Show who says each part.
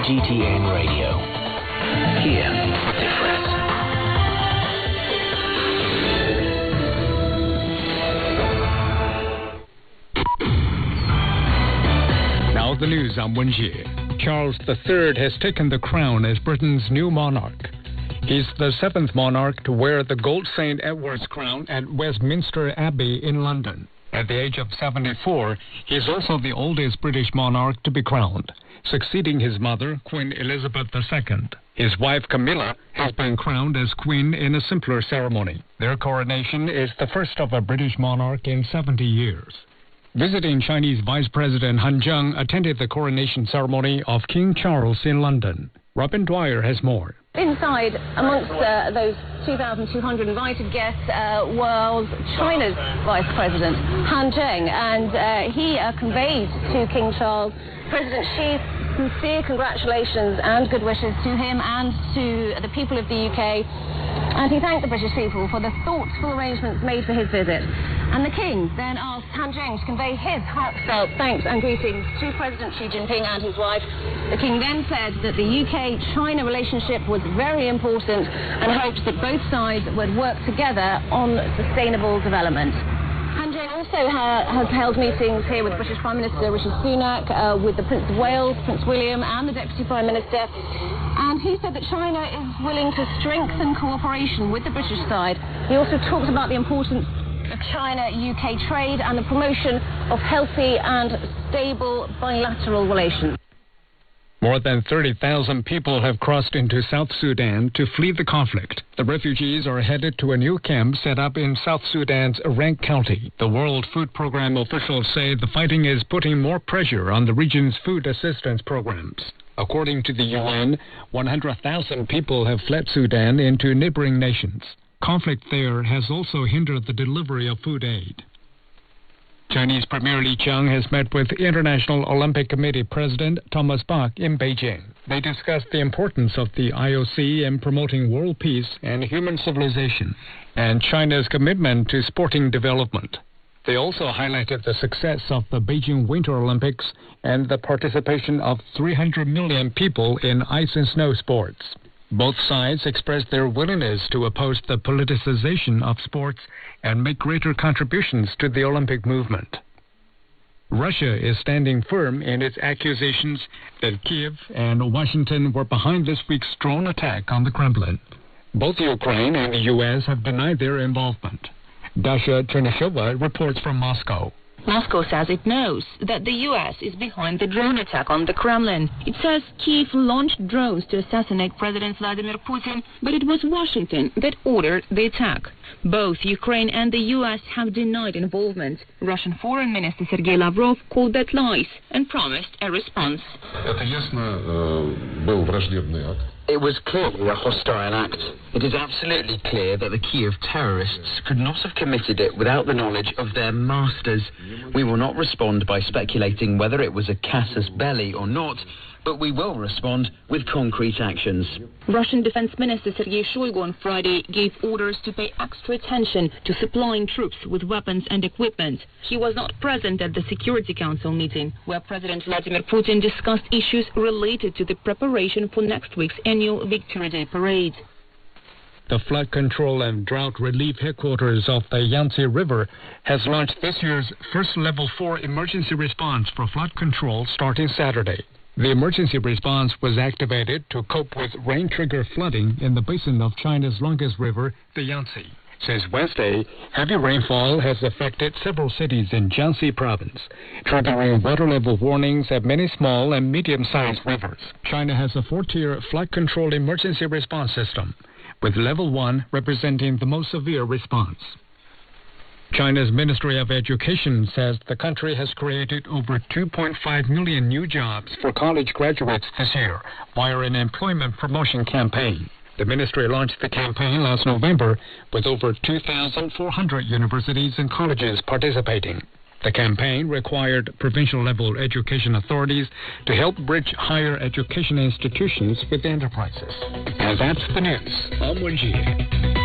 Speaker 1: GTN Radio. Hear the difference.
Speaker 2: Now the news on Wenjie. Charles III has taken the crown as Britain's new monarch. He's the seventh monarch to wear the gold St. Edward's crown at Westminster Abbey in London. At the age of 74, he is also the oldest British monarch to be crowned, succeeding his mother, Queen Elizabeth II. His wife, Camilla, has been crowned as queen in a simpler ceremony. Their coronation is the first of a British monarch in 70 years. Visiting Chinese Vice President Han Zheng attended the coronation ceremony of King Charles in London. Robin Dwyer has more.
Speaker 3: Inside, amongst those 2,200 invited guests, was China's Vice President, Han Zheng, and he conveyed to King Charles, President Xi's sincere congratulations and good wishes to him and to the people of the UK. And he thanked the British people for the thoughtful arrangements made for his visit. And the King then asked Han Zheng to convey his heartfelt thanks and greetings to President Xi Jinping and his wife. The King then said that the UK-China relationship was very important and hoped that both sides would work together on sustainable development. Han Zheng also has held meetings here with British Prime Minister Rishi Sunak, with the Prince of Wales, Prince William and the Deputy Prime Minister. And he said that China is willing to strengthen cooperation with the British side. He also talked about the importance of China-UK trade and the promotion of healthy and stable bilateral relations.
Speaker 2: More than 30,000 people have crossed into South Sudan to flee the conflict. The refugees are headed to a new camp set up in South Sudan's Rank County. The World Food Program officials say the fighting is putting more pressure on the region's food assistance programs. According to the UN, 100,000 people have fled Sudan into neighboring nations. Conflict there has also hindered the delivery of food aid. Chinese Premier Li Qiang has met with International Olympic Committee President Thomas Bach in Beijing. They discussed the importance of the IOC in promoting world peace and human civilization, and China's commitment to sporting development. They also highlighted the success of the Beijing Winter Olympics and the participation of 300 million people in ice and snow sports. Both sides expressed their willingness to oppose the politicization of sports and make greater contributions to the Olympic movement. Russia is standing firm in its accusations that Kiev and Washington were behind this week's drone attack on the Kremlin. Both Ukraine and the U.S. have denied their involvement. Dasha Chernyshova reports from Moscow.
Speaker 4: Moscow says it knows that the U.S. is behind the drone attack on the Kremlin. It says Kiev launched drones to assassinate President Vladimir Putin, but it was Washington that ordered the attack. Both Ukraine and the U.S. have denied involvement. Russian Foreign Minister Sergei Lavrov called that lies and promised a response.
Speaker 5: It was clearly a hostile act. It is absolutely clear that the Kiev terrorists could not have committed it without the knowledge of their masters. We will not respond by speculating whether it was a casus belli or not, but we will respond with concrete actions.
Speaker 4: Russian Defense Minister Sergei Shoigu on Friday gave orders to pay extra attention to supplying troops with weapons and equipment. He was not present at the Security Council meeting, where President Vladimir Putin discussed issues related to the preparation for next week's annual Victory Day parade.
Speaker 2: The Flood Control and Drought Relief Headquarters of the Yangtze River has launched this year's first Level 4 emergency response for flood control starting Saturday. The emergency response was activated to cope with rain-triggered flooding in the basin of China's longest river, the Yangtze. Since Wednesday, heavy rainfall has affected several cities in Jiangxi province, triggering water level warnings at many small and medium-sized rivers. China has a 4-tier flood control emergency response system, with Level 1 representing the most severe response. China's Ministry of Education says the country has created over 2.5 million new jobs for college graduates this year via an employment promotion campaign. The ministry launched the campaign last November with over 2,400 universities and colleges participating. The campaign required provincial-level education authorities to help bridge higher education institutions with enterprises. And that's the news. I'm Wenjie.